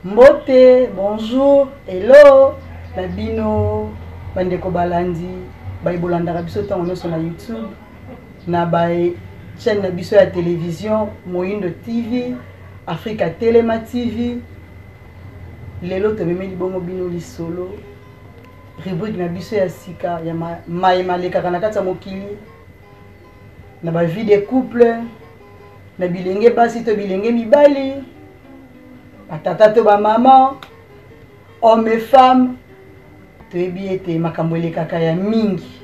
Mbote, bonjour, hello, la bino, bandeko balandi, bayi bolanda biso tango nyonso na YouTube, na bayi chaîne na biso ya télévision, Moyindo TV, Africa Telema TV, lelo tomemeli bongo bino lisolo, rubrique na biso ya sika, ya mayema lekaka na kati ya mokili, na ba vie de couple, na bilenge basi to bilenge mibali, batata to ba maman, hommes et femmes, toyebi ete makambo elekaka ya mingi,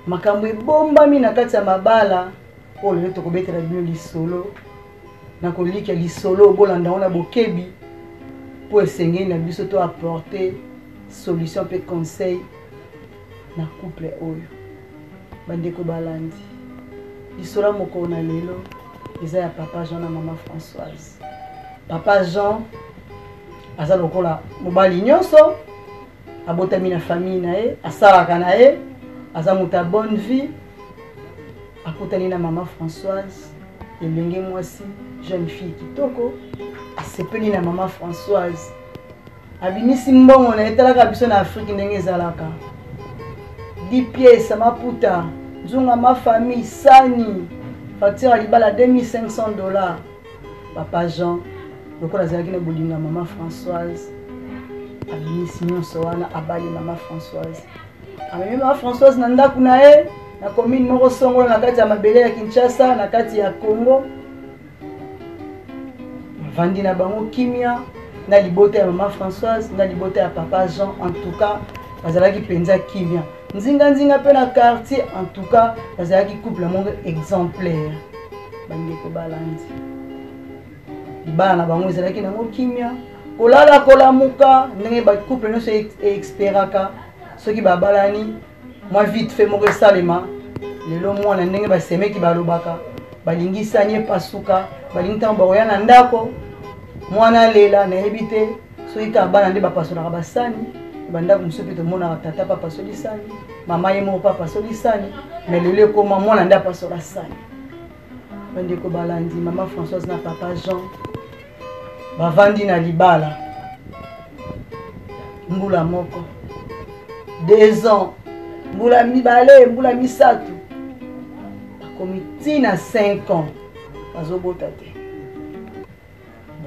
makambo ebombami na kati ya mabala, oyo lelo tokobetela bino lisolo, na kolika lisolo bolanda ona bokebi, po esengeli na biso to apporter solution pe conseil na couple oyo. Bandeko balandi, lisolo moko na lelo eza ya papa Jean na maman Françoise. Papa Jean aza lokola mobali nyonso, abotami na famille na ye, asalaka na ye, aza muta bonne vie, akutani na maman Françoise, elenge mwasi, jeune fille kitoko, asepeli na maman Françoise, abimisi mbongo na etalaka biso na Afrique ndenge ezalaka, 10 pièces maputa, nzunga ma famille sani, facture libala $2500. Papa Jean lokola azalaki na bolinga maman Françoise, abimisi nyonso wana abali maman Françoise, amemi maman Françoise na ndako na ye na commune moko songola na kati ya mabele ya Kinshasa, na kati ya Congo, bavandi na bango kimia na libota ya maman Françoise na libota ya papa Jean. En tout cas bazalaki penza kimia nzinga pe na quartier. En tout cas bazalaki couple moko exemplaire. Bandeko balandi libala na bango ezalaki nango kimia, kolala kolamuka ndenge ba couple nyonso experaka, soki babalani mwa vite fait moko esalema, lelo mwana ndenge basemeki balobaka balingisani epasuka, balingi ntango bakoya na ndako mwana lela nayebi te soki kaka bana nde bapasolaka basani, bandako mosusu mpe tomonaka tata papasoli sani, mama ye moko papasoli sani, me lelo ekoma mwana nde apasola sani. Bandeko balandi, maman Françoise na papa Jean bavandi na libala mbula moko 2 ans, mbula mibale, mbula misato, bakomi tina 5 ans bazobota te.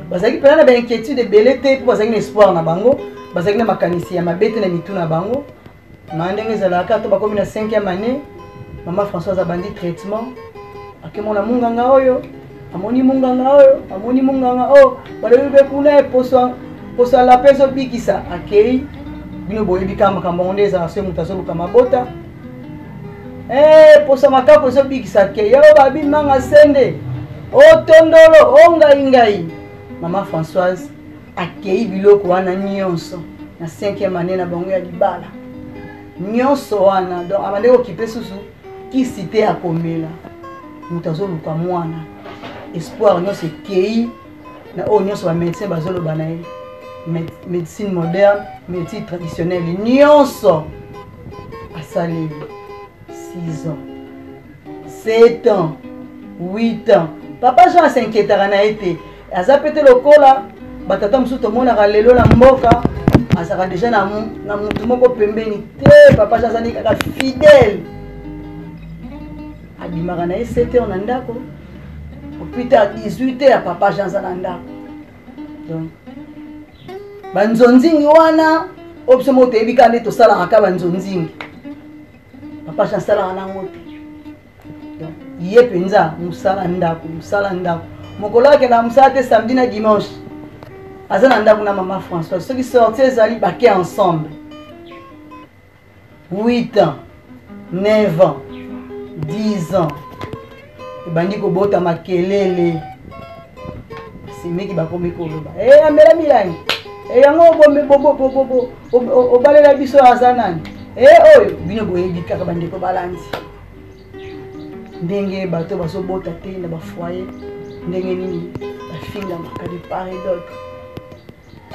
Bazalaki pena na bainquiétude ebele te, po bazalaki na espoir na bango, bazalaki na makanisi ya mabete na mitu na bango. Ma ndenge ezalaka to bakomi na 5e année, maman Françoise abandi traitement, akemona munganga oyo, amoni munganga oyo, amoni munganga oyo, balobi be kuna poso la peso bikisa akei bino boyebi kama makambo nde ezala se mutu azoluka mabota. Poso makako ezo bikisa akei yo babi manga sende otondolo ongai. Maman Françoise akei biloko wana nyonso na 5e année na bango ya libala nyonso wana, donc amande okipe susu kisite akomela mutu azoluka mwana, espoir nyonso ekei na oyo nyonso bamédecin bazoloba na ye, médecine moderne, médecine traditionnelle, nyonso asaleli 6 ans, 7 ans, 8 ans. Papa Jean s'inquiétera na ete aza pete lokola batata mosusu tomonaka lelo na mboka, azaka deja na mutu moko pembeni te. Papa Jean azali kaka fidèle, abimaka na ye 7 ans na ndako, plus tard 18 heures papa Jean aza na ndako. Donc banzonzingi wana opso mo toyebi kaka nde tosalaka ka banzonzingi, papa Jean asalaka nango te. Donc ye mpenza mosala ndako mokolo akenda mosala te samedi na dimanche aza na ndako na maman Françoise. Soki sorti ezali bake ensemble 8 ans, 9 ans, 10 ans, ebandi kobota makelele, simeki bakomi koloba amela milangi yango obalela biso aza nani oyo bino boyebi kaka. Bandeko balandi ndenge bato bazobota te na bafoyer, ndenge nini bafingamaka de part et d'autre.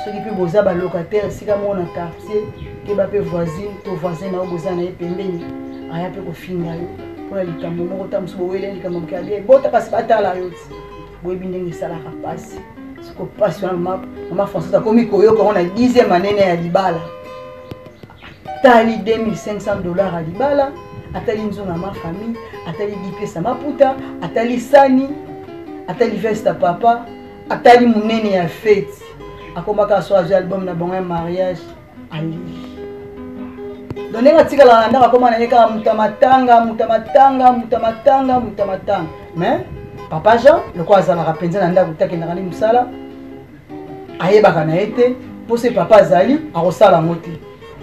Soki mpe boza balocataire esika moko na quartier ke bape voisine to voisin na oyo boza na ye pembeni, aya mpe kofinga yo mpona likambo moko ta mosu bowele likambo moke abie bota kasi batala yo ti boyebi ndenge esalaka pasi. Ce qu'on passe sur maman Françoise a commis koyo quand on a 10e année à Libala. Tali $2500 à Libala, atali nzonga ma famille, atali 10 pièces à ma puta, atali sani, atali veste à papa, atali munene ya fête. Akomaka so album na bon mariage ali. Donner tika la ndaka koma na yeka mutamatanga. Mais papa Jean, le quoi ça la rapenza na ndaka utaki na kali musala. Ayebaka na ete pour ce papa Zali a rosala moti.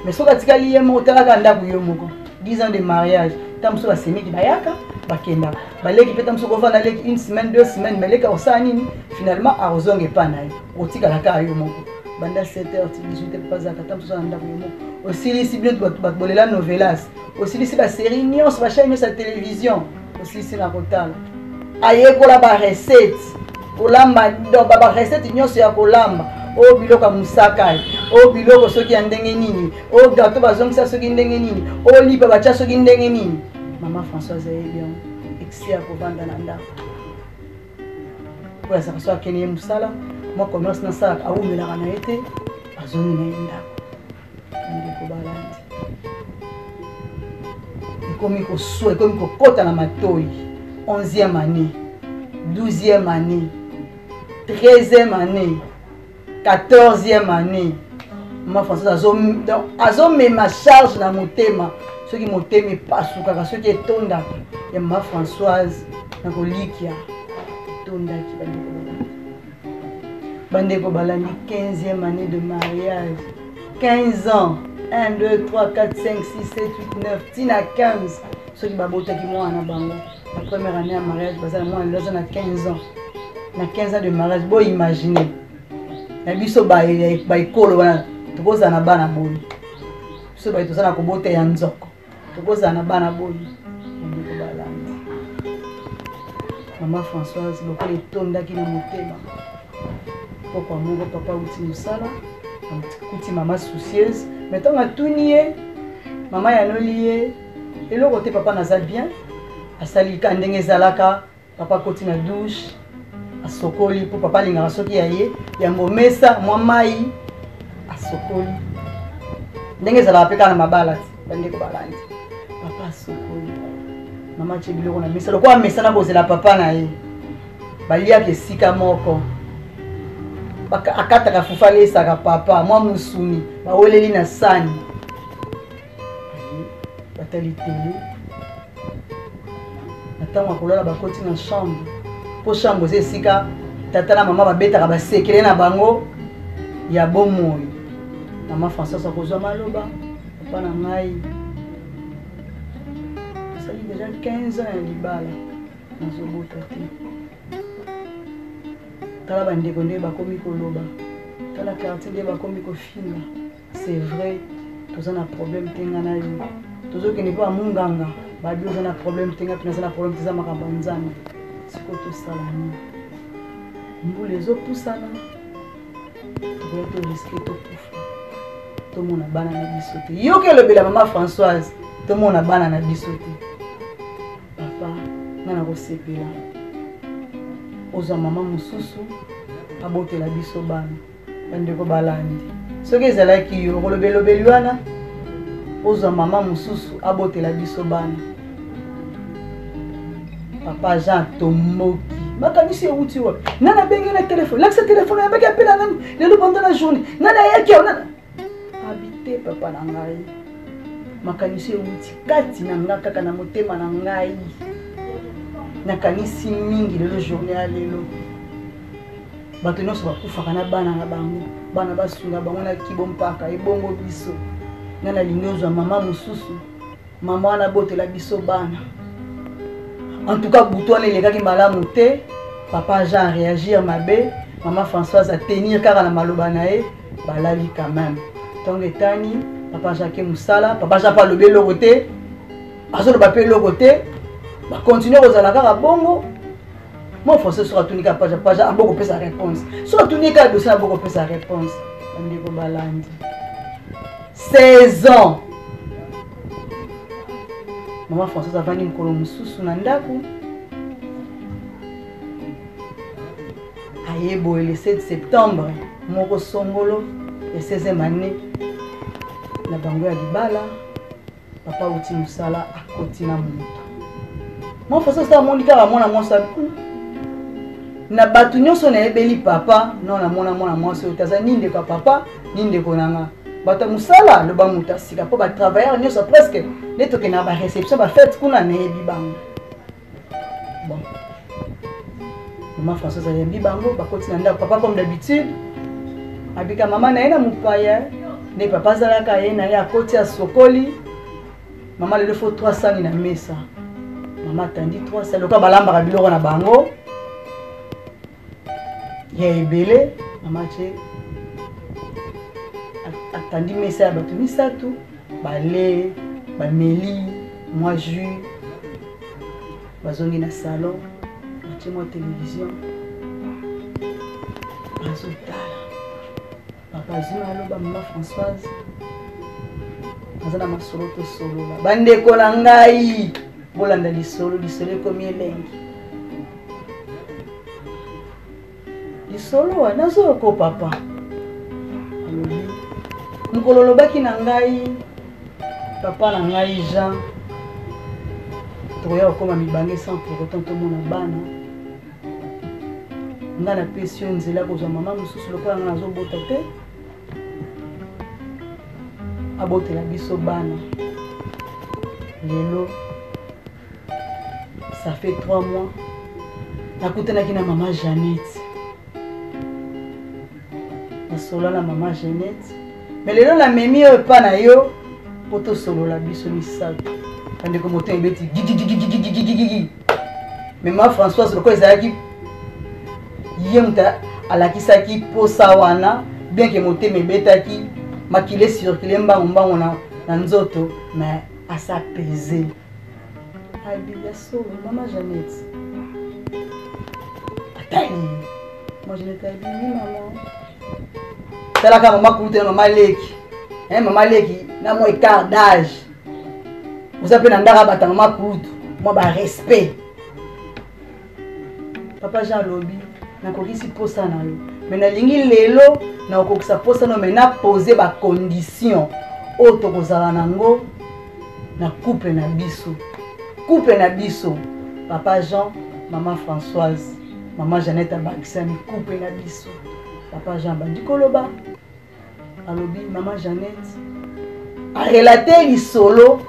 Mais soka tika liye motala ka ndaka yo moko. 10 ans de mariage. Tamso ba semeki bayaka bakenda. Baleki peta mso ko vana leki 1 semaine 2 semaines mais leka osani ni finalement a rozonge pa na ye. Otika la ka yo moko. Banda 7h 18h pas zakata mso na ndaka yo moko. Aussi les cibles de bolela novelas. Aussi les séries nyos ba chaîne sa télévision. Aussi c'est na kotala. Aye kola ba recette. Kolamba do ba recette nyos ya kolamba. O biloko musaka. O biloko soki ya ndenge nini. O gâteau bazongisa soki ndenge nini. O lipa bacha soki ndenge nini. Maman Françoise est bien. Exi ya kovanda na ndako. Pour ça soit kene musala. Moi commerce na ça a umela na ete. Azoni na ndako. Comme il faut comme il faut kota na matoi 11e année 12e année 13e année 14e année ma Françoise azo ma charge na motema ceux qui motema pasuka ceux qui etonda ya ma Françoise na kolikia tonda ki bandeko balandi 15e année de mariage 15 ans 1, 2, 3, 4, 5, 6, 7, 8, 9, tina 15. Ceux qui babotent qui moi en bango. La première année à mariage, moi on a 15 ans. On a 15 ans de mariage, bon imaginez. La biso ba ikolo wana tukoza na bana boy. Biso ba itosana ko bote ya nzoko. Tukoza na bana boy. Ndiko balandi. Maman Françoise lokole tonda ki na motema. Pourquoi mon papa uti musala? Kuti maman soucieuse. Maintenant, on tout nié. Maman ya no lié. Et le côté papa n'a bien. A sali kandenge zalaka. Papa koti na douche. A sokoli pour papa linga soki yaye. Ya momesa mwa mai. A sokoli. Ndenge zalaka peka na mabala. Bande ko balandi. Papa sokoli. Maman chebilo ko na mesa. Lokwa mesa na bozela papa na ye. Balia ke sika moko. Akata ka fufale saka papa moi musuni ba weleli na sani batali télé natanga kolala bakoti na chambre po chambre c'est sika tata na mama babetaka ba sekele na bango ya bomoi maman Françoise akozwa maloba papa na ngai ça y déjà 15 ans ya libala nazobota te tala bandeko nde bakomi koloba tala quartier nde bakomi kofinga c'est vrai toza na problème tenga na yo tozokende mpo bamunganga babi oza na problème tenga mpena eza na problème teza makambo ya nzambe siko tosala nini mbula ezopusana tokoya toriske tokufa tomona bana na biso te yoki elobela mama Françoise tomona bana na biso te papa nga na kosepela oza mama mususu abotela biso bana bandeko balandi soki ezalaki yo kolobelobeli wana oza mama mususu abotela biso bana papa Jean tomoki makanisi euti wapi nana bengi na telefone lakisa telefone yabaki apela nani lelo pendant la journée nana yaki nana habite papa na ngai makanisi euti kati na nga kaka na motema na ngai nakanisi mingi lelo journée ya lelo bato nyonso bakufaka na bana na bango bana basunga bango na kibo mpaka ebongo biso nga nalingi ozwa mama mosusu mama wana abotela biso bana en tout cas butu wana elekaki malamu te papa Jean réagir mabe maman Françoise a tenir kaka na maloba na ye balali quand même ntongo etani papa Jacques musala papa Jean pa alobi eloko te azoloba mpe eloko te bakontinue kozala kaka bongo moi François sera tuni ka page a beaucoup sa réponse sera tuni ka dossier a beaucoup sa réponse ndeko balandi 16 ans maman Françoise avandi mkolo mususu na ndako ayebo le 7 septembre moko songolo et 16e année na bango ya libala papa uti musala akoti na moto mo faso sta monika ba mona monsa na batu nyonso na ebeli papa non na mona monsa utaza ninde kwa papa ninde konanga bata musala lo ba muta sika po ba travailleur nyonso presque neto ke na ba réception ba fête kuna na ebi bango bon maman Françoise a yembi bango bakoti na ndako papa comme d'habitude abika mama na ena mupaya ne papa zalaka ye na ya koti ya sokoli mama le faut 300 na mesa mama tandi 300 loka balamba biloko na bango ya ebele mama che atandi mesa ya batu misatu bale bameli moi jus bazongi na salon match moi télévision bazotala papa zima aloba mama Françoise azana masolo to solo la bandeko na ngai bolanda lisolo ekomi elengi lisolo wana zoko papa alobi mukolo lobaki na ngai papa na ngai Jean toya okoma mibange sans pour autant tomona bana nga na pesi yo nzela kozwa mama mosusu lokola nga nazobota te abotela biso bana lelo ça fait 3 mois nakutanaki na mama Jeannette nasolola na mama Jeannette mais lelo namemi oyo epa na yo po tosolola biso misato bandeko moto ebeti gigigigigigigigi mais mama Françoise lokola ezalaki ye mutu alakisaki posa wana bien ke motema ebetaki makile circule mbango na nzoto mais asa pesé abiya solo mama Jeannette atani moi Jeannette abiya maman talaka mama kulute mama leki mama leki na mo écart d'âge vous appelez na ndaka bata mama kutu moi ba respect papa Jean lobi na kokisi posa na yo mais na lingi lelo na okokisa posa no mais na poser ba condition auto kozala nango na couple na biso papa Jean maman Françoise maman Jeannette abakisami couple na biso papa Jean bandi koloba alobi maman Jeannette a relaté lisolo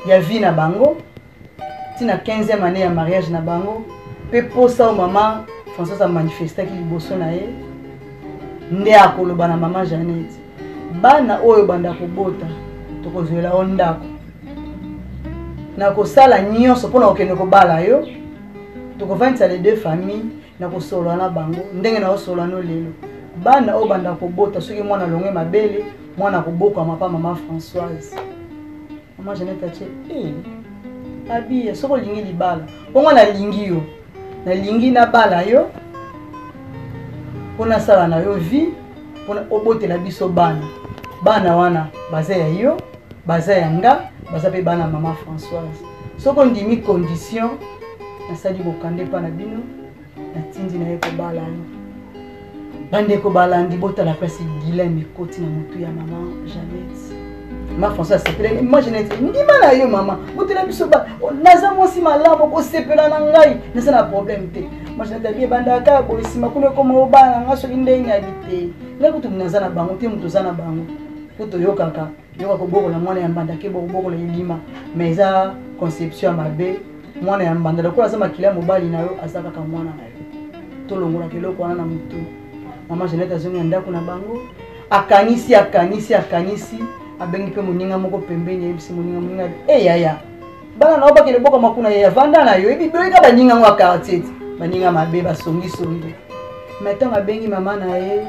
ya vie na bango tina 15e année ya mariage na bango pe posa o maman Françoise a manifesté ki liboso na ye nde akoloba na maman Jeannette bana oyo banda kobota tokozwela o ndako na kosala nyonso mpona kokende kobala yo tokovandisa les deux familles na kosolola na bango ndenge na osolola no lelo bana oyo banda kobota soki mwana longe mabele mwana kobokama pa mama Françoise maman Jeannette atie abiya soko lingi libala bongo nalingi yo nalingi na bala yo pona sala na yo vie pona obotela biso bana wana baza ya yo baza ya nga baza pe bana mama Françoise soko ndimi condition nasali bokande pa na bino natindi na ye kobala yo bandeko balandi botala place Guilhem ekoti na motu ya mama Jeannette ma Françoise sepela moi Jeannette ndima na yo mama botela biso naza mosi malamu kosepela na ngai nasa na problème te moi Jeannette bien bandaka boisima kuna koma obana nga soki ndenge habite nga kutu naza na bango te mutu za na bango kuto yokaka yoka kobokola mwana ya mbanda ke bokola elima mais eza conception mabe mwana ya mbanda lokola za makila mobali na yo aza kaka mwana na yo tolongola keloko wana na mutu mama Jeannette azongi ndako na bango akanisi abengi pe moninga moko pembeni yebisi moninga yaya bana na obakele boka makuna ya vanda na yo ebi beka baninga ngwa quartier baninga mabe basongi maintenant abengi mama na ye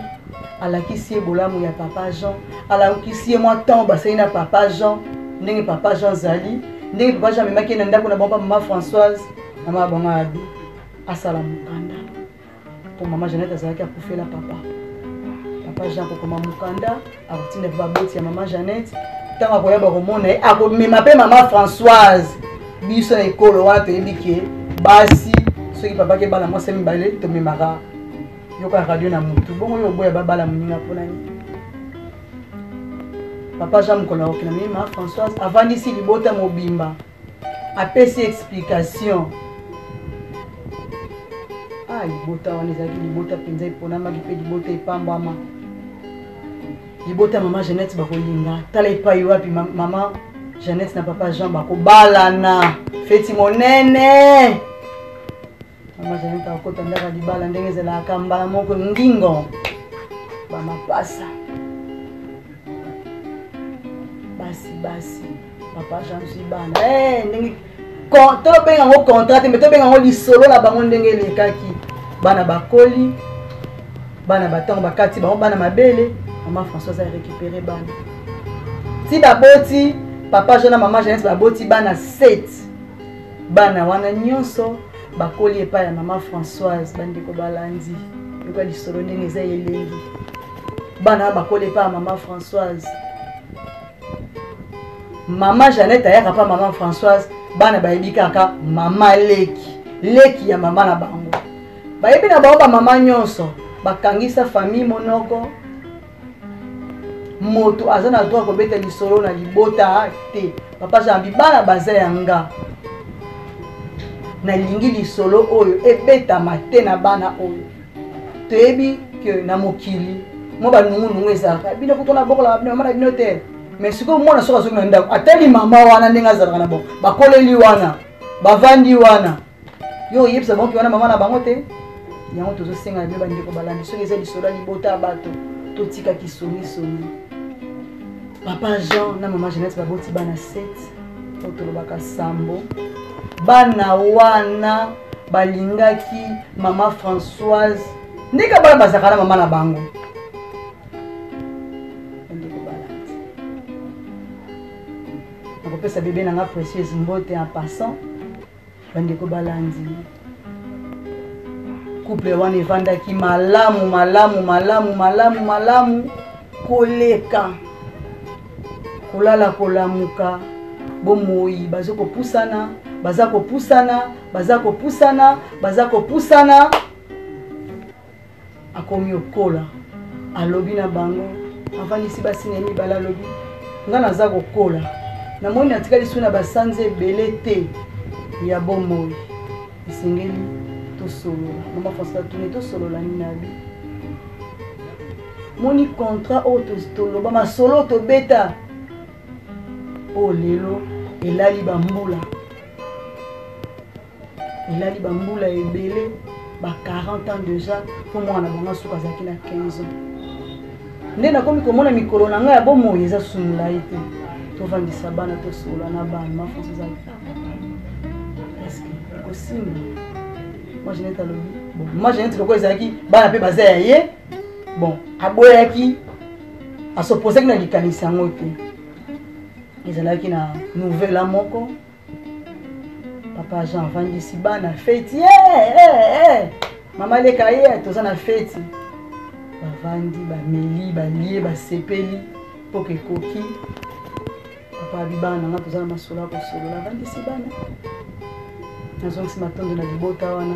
alakisi bolamu ya papa Jean alakisi moi temps basai na papa Jean ndenge papa Jean zali ndenge papa Jean memaki na ndako na bomba mama Françoise mama bonga abi asala mukanda pour mama Jeannette azalaki akufela papa Jean kokoma mukanda akotinda pa boti ya mama Jeannette tanga koyeba komona akomema pe mama Françoise biso na ekolo wana toyebi ke basi soki papa ke bana mwasi mibale tomemaka yoka radio na mutu bongo yo boya babala muninga pona ni papa Jean Mkola okina mima Françoise avant d'ici libota mobimba apesi explication ah libota wana ezaki libota penza ipona maki pe libota ipambama libota mama Jeannette bakolinga tala epai wapi mama Jeannette na papa Jean bakobalana feti monene mama Jeannette akota ndaka libala ndenge ezalaka mbala moko ngingo bamapasa basi papa Jean Zibana ndenge to benga ngo contrat mais to benga ngo lisolo la bango ndenge lekaki bana bakoli bana batango bakati bango bana mabele maman Françoise a récupéré bana ti baboti papa Jean na maman Jeannette baboti bana 7 bana wana nyonso bakoli epai ya maman Françoise bandeko balandi yoka lisolo ndenge eza elengi bana bakoli epai ya maman Françoise maman Jeannette ayaka pa maman Françoise bana bayebi kaka mama leki ya mama na bango bayebi na bango ba mama nyonso bakangisa famille monoko moto aza na droit kobeta lisolo na libota te papa Jean bana baza yanga na lingi lisolo oyo ebetama te na bana oyo toyebi ke na mokili mo banungu ezalaka bino kotona bokola mama na bino te mais siko mona soka soki na ndako ateli mama wana ndenge azalaka na bongo bakoleli wana bavandi wana yo yebisa bango wana mama na bango te yango tozosenga bino bandeko balandi soki eza lisolo ya libota ya bato totika kisongisongi papa Jean na mama Jeannette baboti bana 7 oyo tolobaka sambo bana wana balingaki mama Françoise ndenge bana bazalaka na mama na bango nakopesa bebe nanga précieuse mbote en passant bandeko balandi couple wana evandaki malamu koleka kolala kolamuka bomoi baza kopusana akomi okola alobi na bango avandisi basine mibala alobi nga naza kokola namoni atikali suna basanze ebele te ya bomoi esengeli tosolola mama Françoise tuni tosolola ninabi moni contrat oyo toloba masolo tobeta o lelo elali bambula ebele ba 40 ans déjà pour mwana bango suka azalaki na 15 ans nde nakomi komona mikolo na ngai ya bomoi eza sunula ye te tovandisa bana tosola na bana ma Françoise est-ce que possible moi Jeannette alobi bon moi Jeannette loko ezalaki bana pe baza ya ye bon aboyaki asopposaki na likanisi yango te ezalaki na nouvelle moko papa Jean avandisi bana feti mama leka ye toza na feti bavandi bameli balie basepeli mpo kekoki papa bibana nanga toza na masolo ya kosolola avandisi bana nazongisi matondo na libota wana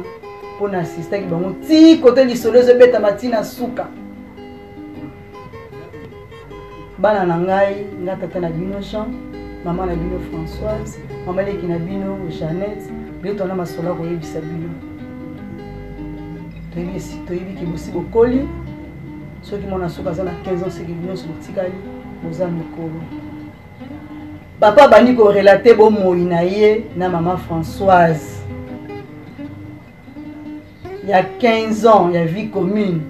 mpo na asistaki bango ti kote lisolo ezobetama ti na suka bana na ngai nga tata na bino Jean mama na bino Françoise mama leki na bino Jeannette bino tona masolo ya koyebisa bino toyebi kibusi bokoli soki mwana suka aza na 15 ans seki nyonso botikali boza mikolo papa bandi korelate bomoi na ye na mama Françoise ya 15 ans ya vie commune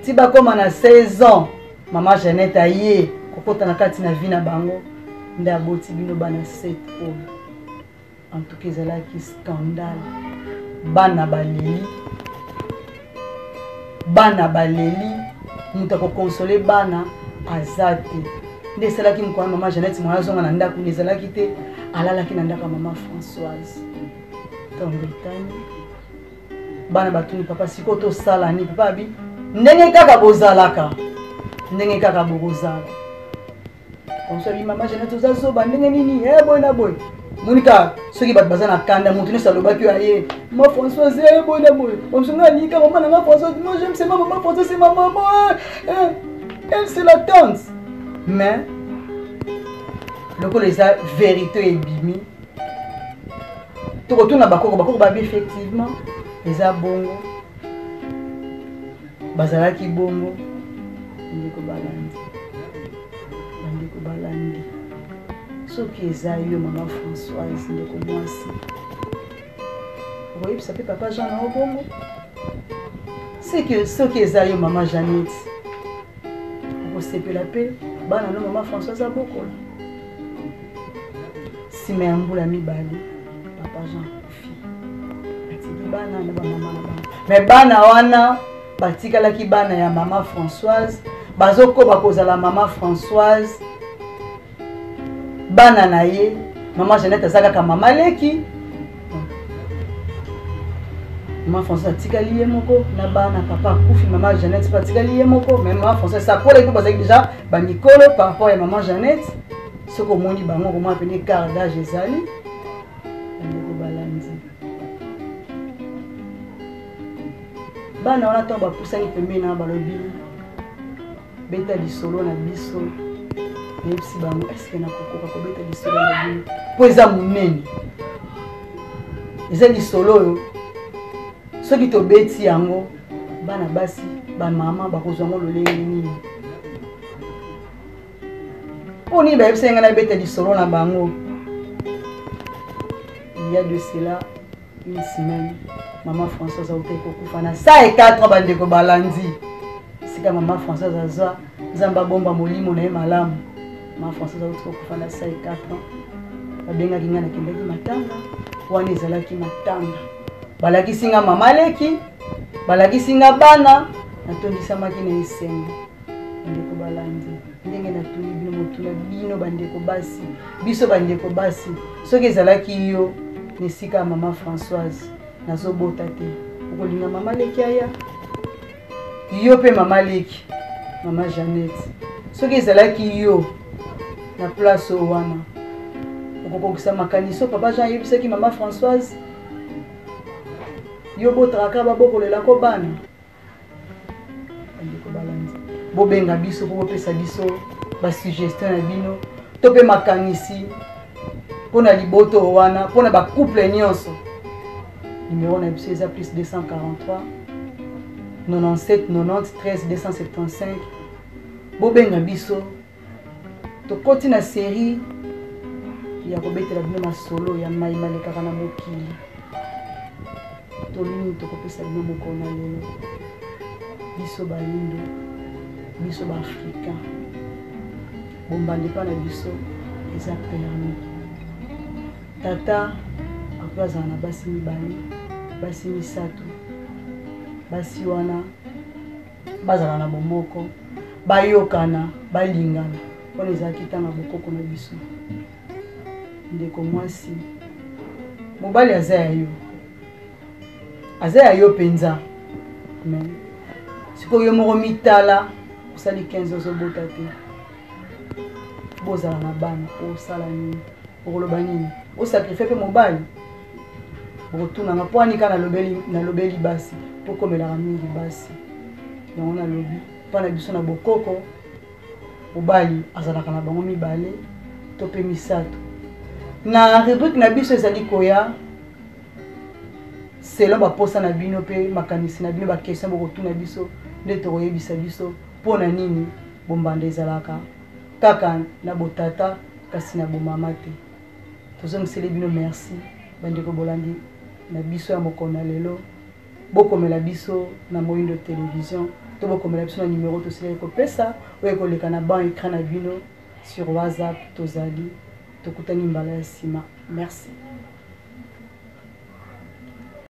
ti bakoma na 16 ans mama Jeannette aye kokota na kati na vie na bango nde aboti bino bana 7 oyo en tout cas ezalaki scandale bana baleli moto akokonsole bana aza te nde esalaki mokwana mama Jeannette mwana azonga na ndako nde ezalaki te alalaki na ndako ya mama Françoise tongritani bana batuni papa siko tosala ni papa abi ndenge kaka bozalaka ndenge kaka bokozala konso bi mama Jeannette ozazoba ndenge nini boy na boy monika soki bato baza na kanda moto nyonso alobaki aye ma Françoise ebona boye bamsonga lika mama na nga Françoise moi j'aime c'est ma maman Françoise c'est ma maman elle c'est la tante mais lokola eza vérité ebimi tokotuna bakoko babi effectivement eza bongo bazalaki bongo ndeko balandi soki eza yo mama Françoise ndeko mwasi okoyebisa mpe papa Jean na obongo soki eza yo mama Jeannette okosepela mpe bana no mama Françoise abokola nsima ya mbula mibale papa Jean kofi batiki bana na bamama na bango me bana wana batikalaki bana ya mama Françoise bazokoba kozala mama Françoise bana na ye mama Jeannette aza kaka mama leki mama Françoise atikali ye moko na bana papa akufi mama Jeannette pa atikali ye moko mais mama Françoise sakola eko bazaki déjà bamikolo par rapport ya mama Jeannette soko moni bango koma pene quart d'âge ezali ndeko balandi bana wana to bapusani pembeni na balobi beta lisolo na biso yebisi bango eske nakokoka kobeta lisolo na bino po eza monene eza lisolo oyo soki tobeti yango bana basi bamama bakozwa yango lolenge nini mpo nini bayebisa nga nabeta lisolo na bango. Il y a de cela une semaine maman Françoise a été kokufa na 104 bandeko balandi sika maman Françoise azwa nzamba bomba molimo na ye malamu maman Françoise a été kokufa na 104 babengaki nga nakendaki matanga wana ezalaki matanga balakisi nga mama leki balakisi nga bana natondisamaki na esengo bandeko balandi ndenge natuni bino motuna bino bandeko basi biso bandeko basi soki ezalaki yo nesika mama Françoise nazobota te okolinga mama leki aya yo pe mama leki mama Jeannette soki ezalaki yo na place wana okokokisa makaniso papa Jean yebisaki mama Françoise yo botraka babokolelako bana bandeko balandi bobenga biso po bopesa biso basuggestion na bino to pe makanisi mpona liboto wana mpona bacouple nyonso numéro na biso eza plus 243 97 90 13 275 bobenga biso tokoti na série ya kobetela bino masolo ya mai malekaka na mokili tolini tokopesa bino mokona lelo biso balindo biso baafrikain bombande pa na biso eza permis tata akozala na basi mibale basi misato basi wana bazala na bomoko bayokana balingana wana ezalaki ntanga bokoko na biso ndeko mwasi mobali aza ya yo mpenza mais sikoyo yo moko mitala osali 15 ozobota te bozala na bana osala nini okoloba nini osakrifie mpe mobali bokotunanga mpo anika nalobeli basi mpo komelaka mingi basi yango nalobi mpo na biso na bokoko mobali azalaka na bango mibale to mpe misato na rubrique na biso ezali koya selon baposa na bino mpe makanisi na bino bakestion bokotuna biso nde tokoyebisa biso mpo na nini bombanda ezalaka kaka na botata kasi na bomama te tozongiseli bino merci bandeko bolandi na biso ya mokona lelo bokomela biso na Moyindo télévision to bokomela biso na numéro tosili kopesa oyo ekoleka na ban écran na bino sur WhatsApp tozali tokutani mbala ya nsima merci.